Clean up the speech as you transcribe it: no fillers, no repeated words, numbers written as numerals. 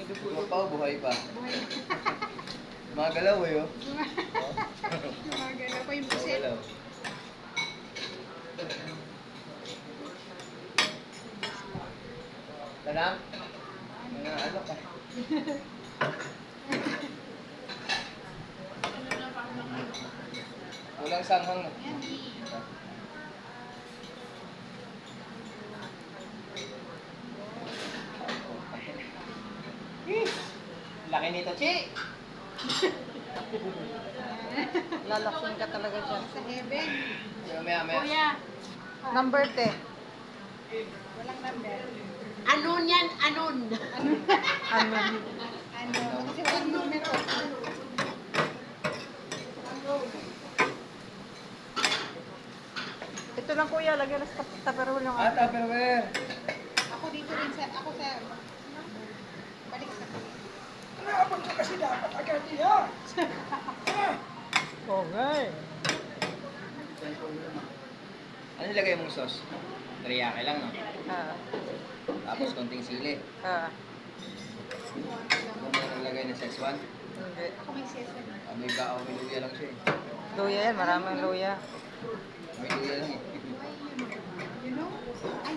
Dugo pa o buhay pa? Buhay. Magalaw eh, oh. Gumagalaw pa yung pusit. Magalaw. Tanang? Ano ka? Walang sanghang na. Laki nito, Chi! Lalaksin ka talaga dyan. Sa heaven. Maya. Kuya. Number 10. Walang number. Anon yan, anon. Ano? Ano? Kasi walang numero. Ito lang kuya, lagyan na sa tupperware yung Ah, Tupperware! Ako dito rin sa... Ako sa... Balik sa... Nakapag ka kasi dapat agad niya. Okay. Ano nilagay mong sauce? Teriyaki lang, no? Tapos konting sili. Kung mo nilagay na Szechuan, Hindi. Ako may session. may bao, may luya lang siya eh. Luya yan, maraming luya. May luya lang eh. You know? Ay.